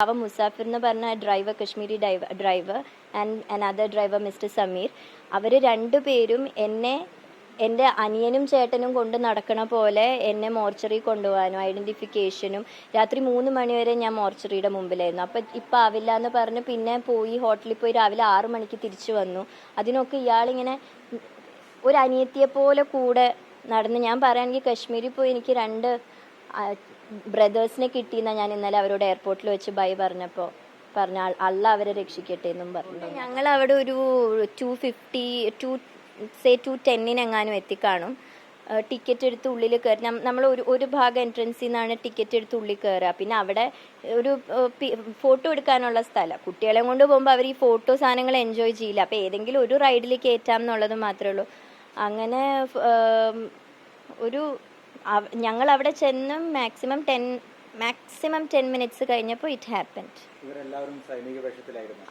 അവ മുസാഫിർ എന്ന് പറഞ്ഞ driver, Kashmiri driver and another driver mister Sameer, അവർ രണ്ടുപേരും എൻ്റെ അനിയനും ചേട്ടനും കൊണ്ട് നടക്കണ പോലെ എന്നെ മോർച്ചറി കൊണ്ടുപോകാനും ഐഡൻറ്റിഫിക്കേഷനും രാത്രി 3 മണിവരെ ഞാൻ മോർച്ചറിയുടെ മുമ്പിലായിരുന്നു. അപ്പം ഇപ്പം ആവില്ല എന്ന് പറഞ്ഞ് പിന്നെ പോയി ഹോട്ടലിൽ പോയി രാവിലെ 6 മണിക്ക് തിരിച്ചു വന്നു. അതിനൊക്കെ ഇയാളിങ്ങനെ ഒരു അനിയത്തിയെ പോലെ കൂടെ നടന്ന്. ഞാൻ പറയുകയാണെങ്കിൽ കശ്മീരിൽ പോയി എനിക്ക് 2 ബ്രദേഴ്സിനെ കിട്ടിയെന്നാണ് ഞാൻ ഇന്നലെ അവരോട് എയർപോർട്ടിൽ വെച്ച് ബൈ പറഞ്ഞപ്പോൾ പറഞ്ഞ അല്ല അവരെ രക്ഷിക്കട്ടെ എന്നും പറഞ്ഞു. ഞങ്ങൾ അവിടെ ഒരു 2:10 എങ്ങാനും എത്തിക്കാണും. ടിക്കറ്റ് എടുത്ത് ഉള്ളിൽ കയറി. നമ്മൾ ഒരു ഭാഗം എൻട്രൻസിൽ നിന്നാണ് ടിക്കറ്റ് എടുത്ത് ഉള്ളിൽ കയറുക. പിന്നെ അവിടെ ഒരു ഫോട്ടോ എടുക്കാനുള്ള സ്ഥലം. കുട്ടികളെ കൊണ്ട് പോകുമ്പോൾ അവർ ഈ ഫോട്ടോ സാധനങ്ങൾ എൻജോയ് ചെയ്യില്ല. അപ്പോൾ ഏതെങ്കിലും ഒരു റൈഡിൽ കയറ്റാം എന്നുള്ളത് മാത്രമേ ഉള്ളൂ. അങ്ങനെ ഞങ്ങൾ അവിടെ ചെന്ന് മാക്സിമം 10 മിനിറ്റ്സ് കഴിഞ്ഞപ്പോൾ ഇറ്റ് ഹാപ്പൻഡ്.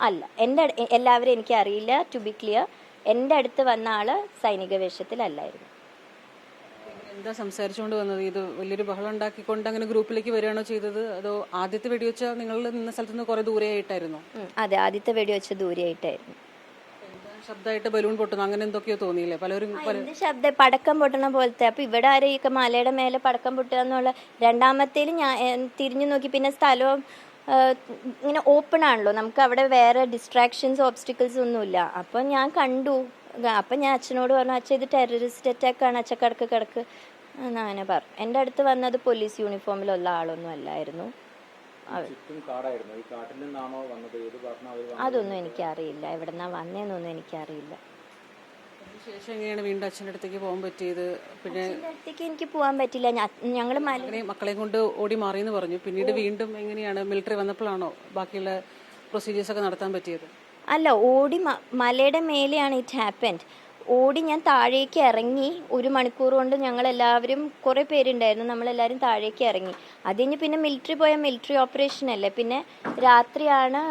അല്ല, എല്ലാവരും എനിക്ക് അറിയില്ല. ടു ബി ക്ലിയർ, എൻ്റെ അടുത്ത് വന്ന ആള് സൈനിക വേഷത്തിലല്ലായിരുന്നു. എന്താ സംസാരിച്ചുകൊണ്ട് വന്നത്? ഇത് വലിയൊരു ബഹളം ഉണ്ടാക്കിക്കൊണ്ട് അങ്ങനെ ഗ്രൂപ്പിലേക്ക് വരികയാണോ ചെയ്തത്? അതോ ആദ്യത്തെ വെടിവെച്ച നിങ്ങൾ നിന്ന സ്ഥലത്ത് നിന്ന് കുറെ ദൂരെയായിട്ടായിരുന്നോ? അതെ, ആദ്യത്തെ വെടിവെച്ച ദൂരെയായിട്ടായിരുന്നു. ശബ്ദമായിട്ട് ബലൂൺ പൊട്ടുന്നു അങ്ങനെ എന്തൊക്കെയോ തോന്നിയില്ലേ പലരും? ശബ്ദം പടക്കം പൊട്ടണ പോലത്തെ. അപ്പൊ ഇവിടെ ആരെയൊക്കെ മലയുടെ മേലെ പടക്കം പൊട്ടുക എന്നുള്ള. രണ്ടാമത്തേൽ ഞാൻ തിരിഞ്ഞു നോക്കി. പിന്നെ സ്ഥലവും ഇങ്ങനെ ഓപ്പൺ ആണല്ലോ, നമുക്ക് അവിടെ വേറെ ഡിസ്ട്രാക്ഷൻസ് ഓബ്സ്റ്റിക്കിൾസ് ഒന്നുമില്ല. അപ്പം ഞാൻ കണ്ടു. അപ്പം ഞാൻ അച്ഛനോട് പറഞ്ഞു, അച്ഛൻ ഇത് ടെററിസ്റ്റ് അറ്റാക്കാണ്, അച്ഛൻ കിടക്ക് എന്നങ്ങനെ പറഞ്ഞു. എൻ്റെ അടുത്ത് വന്നത് പോലീസ് യൂണിഫോമിലുള്ള ആളൊന്നും അല്ലായിരുന്നു. അതൊന്നും എനിക്കറിയില്ല, എവിടെന്നാ വന്നേന്നൊന്നും എനിക്കറിയില്ല. ശേഷം എങ്ങനെയാണ് വീണ്ടും അച്ഛൻ്റെ അടുത്തേക്ക് പോകാൻ പറ്റിയത്? പിന്നെ അടുത്തേക്ക് എനിക്ക് പോകാൻ പറ്റില്ല. ഞങ്ങൾ മക്കളെ കൊണ്ട് ഓടി മാറിയെന്ന് പറഞ്ഞു. പിന്നീട് വീണ്ടും എങ്ങനെയാണ് മിലിറ്ററി വന്നപ്പോഴാണോ ബാക്കിയുള്ള പ്രൊസീജിയേഴ്സ് ഒക്കെ നടത്താൻ പറ്റിയത്? അല്ല, ഓടി മലയുടെ മേലെയാണ് ഇറ്റ് ഹാപ്പൻഡ്. ഓടി ഞാൻ താഴേക്ക് ഇറങ്ങി. 1 മണിക്കൂർ കൊണ്ട് ഞങ്ങളെല്ലാവരും, കുറേ പേരുണ്ടായിരുന്നു, നമ്മളെല്ലാവരും താഴേക്ക് ഇറങ്ങി. അതിന് പിന്നെ മിലിറ്ററി പോയ മിലിറ്ററി ഓപ്പറേഷൻ അല്ലേ. പിന്നെ രാത്രിയാണ്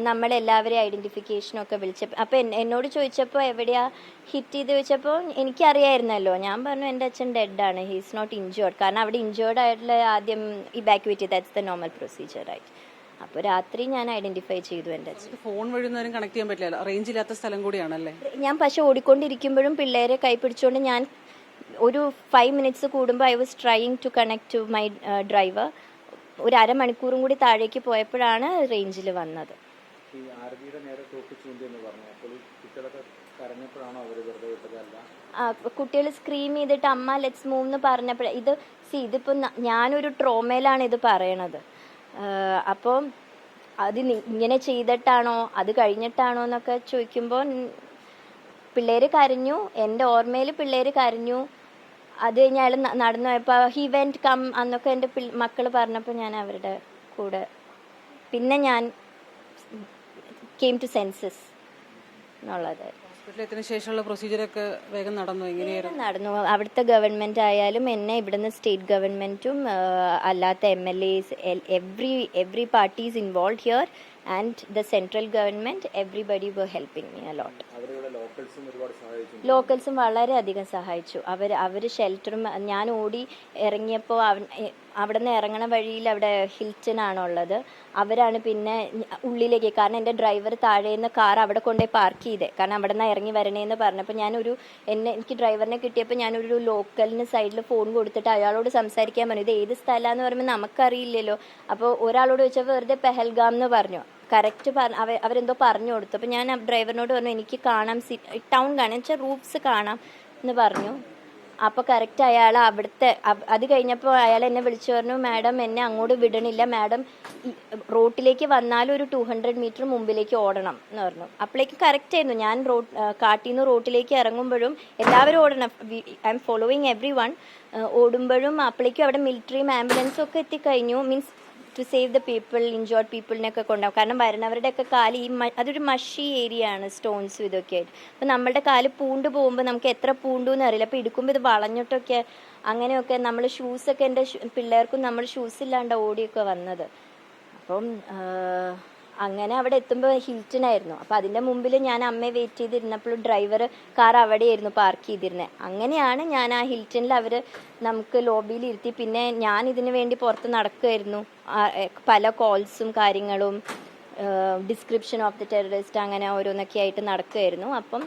നമ്മളെല്ലാവരെയും ഐഡൻറ്റിഫിക്കേഷനൊക്കെ വിളിച്ചപ്പോൾ. അപ്പോൾ എന്നോട് ചോദിച്ചപ്പോൾ എവിടെയാ ഹിറ്റ് ചെയ്ത് ചോദിച്ചപ്പോൾ എനിക്കറിയായിരുന്നല്ലോ. ഞാൻ പറഞ്ഞു എൻ്റെ അച്ഛൻ ഡെഡാണ്, ഹീസ് നോട്ട് ഇഞ്ചേർഡ്. കാരണം അവിടെ ഇഞ്ചേർഡ് ആയിട്ടുള്ള ആദ്യം ഇവാക്യുവേറ്റ് ചെയ്ത്, ദാറ്റ്സ് ദ നോർമൽ പ്രൊസീജിയർ ആയിട്ട്. അപ്പോൾ രാത്രി ഞാൻ ഐഡന്റിഫൈ ചെയ്തു എൻ്റെ അച്ഛൻ. ഫോൺ വഴി ഒന്നും കണക്ട് ചെയ്യാൻ പറ്റില്ല, റേഞ്ച് ഇല്ലാത്ത സ്ഥലം കൂടിയാണല്ലേ. ഞാൻ പക്ഷെ ഓടിക്കൊണ്ടിരിക്കുമ്പോഴും പിള്ളേരെ കൈ പിടിച്ചുകൊണ്ട് ഞാൻ ഒരു 5 മിനിറ്റ്സ് കൂടുമ്പോൾ I was trying to connect to my driver. ഒരു അരമണിക്കൂറും കൂടി താഴേക്ക് പോയപ്പോഴാണ് റേഞ്ചിൽ വന്നത്. കുട്ടികൾ സ്ക്രീം ചെയ്തിട്ട് അമ്മ ലെറ്റ്സ് മൂവ് എന്ന് പറഞ്ഞപ്പോൾ ഇതിപ്പോൾ ഞാനൊരു ട്രോമയിലാണ് ഇത് പറയണത്. അപ്പോൾ അത് ഇങ്ങനെ ചെയ്തിട്ടാണോ അത് കഴിഞ്ഞിട്ടാണോ എന്നൊക്കെ ചോദിക്കുമ്പോൾ പിള്ളേർ കരഞ്ഞു. എൻ്റെ ഓർമ്മയിൽ പിള്ളേർ കരഞ്ഞു. അത് കഴിഞ്ഞ് അയാൾ നടന്നു പോയപ്പോൾ ഹി വെൻറ്റ് കം എന്നൊക്കെ എൻ്റെ മക്കൾ പറഞ്ഞപ്പോൾ ഞാൻ അവരുടെ കൂടെ. പിന്നെ ഞാൻ കെയിം ടു സെൻസസ് എന്നുള്ളത്. ശേഷമുള്ള പ്രൊസീജിയറൊക്കെ വേഗം നടന്നു. അവിടുത്തെ ഗവൺമെന്റ് ആയാലും എന്നെ ഇവിടുന്ന് സ്റ്റേറ്റ് ഗവൺമെന്റും അല്ലാത്ത MLAs, every party is involved here and the central government, everybody were helping me a lot. ലോക്കൽസും വളരെയധികം സഹായിച്ചു. അവർ ഷെൽട്ടറും. ഞാൻ ഓടി ഇറങ്ങിയപ്പോൾ അവിടെ നിന്ന് ഇറങ്ങണ വഴിയിൽ അവിടെ ഹിൽട്ടൺ ആണുള്ളത്. അവരാണ് പിന്നെ ഉള്ളിലേക്ക്, കാരണം എൻ്റെ ഡ്രൈവർ താഴേന്ന് കാർ അവിടെ കൊണ്ടുപോയി പാർക്ക് ചെയ്തേ. കാരണം അവിടെ നിന്ന് ഇറങ്ങി വരണേന്ന് പറഞ്ഞപ്പോൾ എനിക്ക് ഡ്രൈവറിനെ കിട്ടിയപ്പോൾ ഞാനൊരു ലോക്കലിന് സൈഡിൽ ഫോൺ കൊടുത്തിട്ട് അയാളോട് സംസാരിക്കാൻ പറഞ്ഞു. ഇത് ഏത് സ്ഥലമാണെന്ന് പറയുമ്പോൾ നമുക്കറിയില്ലല്ലോ. അപ്പോൾ ഒരാളോട് ചോദിച്ചാൽ വെറുതെ പെഹൽഗാം എന്ന് പറഞ്ഞു. കറക്റ്റ് അവരെന്തോ പറഞ്ഞു കൊടുത്തു. അപ്പോൾ ഞാൻ ഡ്രൈവറിനോട് പറഞ്ഞു എനിക്ക് കാണാം, ടൗൺ കാണാം വെച്ചാൽ റൂഫ്സ് കാണാം എന്ന് പറഞ്ഞു. അപ്പോൾ കറക്റ്റ് അയാൾ അവിടുത്തെ അത് കഴിഞ്ഞപ്പോൾ അയാൾ എന്നെ വിളിച്ചു പറഞ്ഞു, മാഡം എന്നെ അങ്ങോട്ട് വിടണില്ല, മാഡം റോട്ടിലേക്ക് വന്നാലും ഒരു 200 മീറ്റർ മുമ്പിലേക്ക് ഓടണം എന്ന് പറഞ്ഞു. അപ്പോഴേക്കും കറക്റ്റ് ആയിരുന്നു. ഞാൻ കാട്ടിൽ നിന്ന് റോട്ടിലേക്ക് ഇറങ്ങുമ്പോഴും എല്ലാവരും ഓടണം, I am following everyone. ഓടുമ്പോഴും അപ്പോഴേക്കും അവിടെ മിലിറ്ററിയും ആംബുലൻസും ഒക്കെ എത്തിക്കഴിഞ്ഞു. Means to save the people, injured പീപ്പിളിനെയൊക്കെ കൊണ്ടുപോകും. കാരണം വരുന്നവരുടെയൊക്കെ കാല് അതൊരു മഷി ഏരിയ ആണ്, സ്റ്റോൺസും ഇതൊക്കെ ആയിട്ട്. അപ്പം നമ്മളുടെ കാല് പൂണ്ട് പോകുമ്പോൾ നമുക്ക് എത്ര പൂണ്ടു എന്ന് അറിയില്ല. അപ്പോൾ എടുക്കുമ്പോൾ ഇത് വളഞ്ഞിട്ടൊക്കെ അങ്ങനെയൊക്കെ നമ്മൾ ഷൂസൊക്കെ, എൻ്റെ പിള്ളേർക്കും നമ്മൾ ഷൂസ് ഇല്ലാണ്ട് ഓടിയൊക്കെ വന്നത്. അപ്പം അങ്ങനെ അവിടെ എത്തുമ്പോൾ ഹിൽട്ടൺ ആയിരുന്നു. അപ്പോൾ അതിൻ്റെ മുമ്പിൽ ഞാൻ അമ്മയെ വെയിറ്റ് ചെയ്തിരുന്നപ്പോൾ ഡ്രൈവർ കാർ അവിടെയായിരുന്നു പാർക്ക് ചെയ്തിരുന്നത്. അങ്ങനെയാണ് ഞാൻ ആ ഹിൽട്ടണിൽ അവർ നമുക്ക് ലോബിയിൽ ഇരുത്തി. പിന്നെ ഞാൻ ഇതിനു വേണ്ടി പുറത്ത് നടക്കുമായിരുന്നു. പല കോൾസും കാര്യങ്ങളും, ഡിസ്ക്രിപ്ഷൻ ഓഫ് ദി ടെററിസ്റ്റ്, അങ്ങനെ ഓരോന്നൊക്കെ ആയിട്ട് നടക്കുമായിരുന്നു. അപ്പം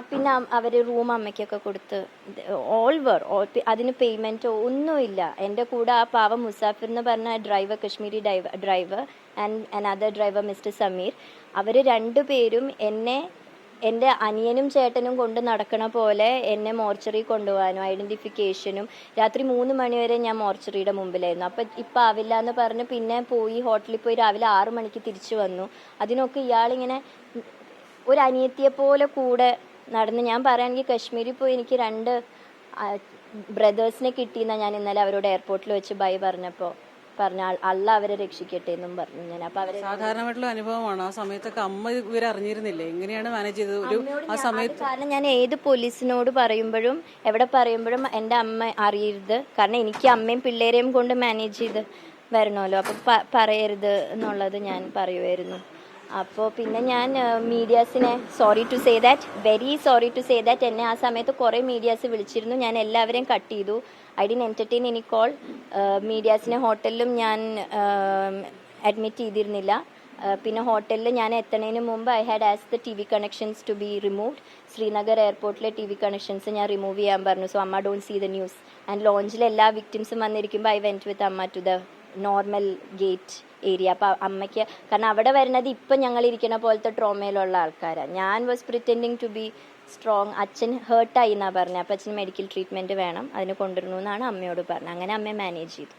പിന്നെ അവർ റൂം അമ്മയ്ക്കൊക്കെ കൊടുത്ത് അതിന് പേയ്മെൻറ്റോ ഒന്നുമില്ല. എൻ്റെ കൂടെ ആ പാവം മുസാഫിർ എന്ന് പറഞ്ഞ driver, Kashmiri driver and another driver mister Sameer, അവർ രണ്ടുപേരും എൻ്റെ അനിയനും ചേട്ടനും കൊണ്ട് നടക്കണ പോലെ എന്നെ മോർച്ചറി കൊണ്ടുപോകാനും ഐഡൻറ്റിഫിക്കേഷനും, രാത്രി 3 മണിവരെ ഞാൻ മോർച്ചറിയുടെ മുമ്പിലായിരുന്നു. അപ്പം ഇപ്പം ആവില്ല എന്ന് പറഞ്ഞ് പിന്നെ പോയി ഹോട്ടലിൽ പോയി രാവിലെ 6 മണിക്ക് തിരിച്ചു വന്നു. അതിനൊക്കെ ഇയാളിങ്ങനെ ഒരു അനിയത്തിയെ പോലെ കൂടെ നടന്ന്. ഞാൻ പറയുകയാണെങ്കിൽ കശ്മീരിൽ പോയി എനിക്ക് 2 ബ്രദേഴ്സിനെ കിട്ടിയെന്നാണ് ഞാൻ ഇന്നലെ അവരോട് എയർപോർട്ടിൽ വെച്ച് ബൈ പറഞ്ഞപ്പോൾ അല്ല അവരെ രക്ഷിക്കട്ടെ എന്നും പറഞ്ഞു ഞാൻ. അപ്പോൾ അവർ സാധാരണമായിട്ടുള്ള അനുഭവമാണ്. ആ സമയത്തൊക്കെ അമ്മ ഇവരെ അറിഞ്ഞിരുന്നില്ലേ? എങ്ങനെയാണ് മാനേജ് ചെയ്തത് ഒരു ആ സമയത്ത്? കാരണം ഞാൻ ഏത് പോലീസിനോട് പറയുമ്പോഴും എവിടെ പറയുമ്പോഴും എൻ്റെ അമ്മ അറിയരുത്. കാരണം എനിക്ക് അമ്മയും പിള്ളേരെയും കൊണ്ട് മാനേജ് ചെയ്ത് വരണമല്ലോ. അപ്പം പറയരുത് എന്നുള്ളത് ഞാൻ പറയുമായിരുന്നു. അപ്പോൾ പിന്നെ ഞാൻ മീഡിയാസിനെ very sorry to say that എന്നെ ആ സമയത്ത് കുറേ മീഡിയാസ് വിളിച്ചിരുന്നു. ഞാൻ എല്ലാവരെയും കട്ട് ചെയ്തു. I didn't entertain any call. മീഡിയാസിനെ ഹോട്ടലിലും ഞാൻ അഡ്മിറ്റ് ചെയ്തിരുന്നില്ല. പിന്നെ ഹോട്ടലിൽ ഞാൻ എത്തുന്നതിന് മുമ്പ് I had asked the T V connections to be removed. Srinagar എയർപോർട്ടിലെ ടി വി കണക്ഷൻസ് ഞാൻ റിമൂവ് ചെയ്യാൻ പറഞ്ഞു. സോ അമ്മ don't see the news. And ലോഞ്ചിൽ എല്ലാ വിക്ടിംസും വന്നിരിക്കുമ്പോൾ ഐ വെൻറ്റ് വിത്ത് അമ്മ to the normal gate area. അപ്പോൾ അമ്മയ്ക്ക്, കാരണം അവിടെ വരുന്നത് ഇപ്പം ഞങ്ങളിരിക്കുന്ന പോലത്തെ ട്രോമയിലുള്ള ആൾക്കാരാണ്. ഞാൻ was pretending to be strong. അച്ഛൻ ഹേർട്ടായി എന്നാണ് പറഞ്ഞത്. അപ്പോൾ അച്ഛന് മെഡിക്കൽ ട്രീറ്റ്മെൻറ്റ് വേണം, അതിന് കൊണ്ടുവരണമെന്നാണ് അമ്മയോട് പറഞ്ഞത്. അങ്ങനെ അമ്മയെ മാനേജ് ചെയ്തു.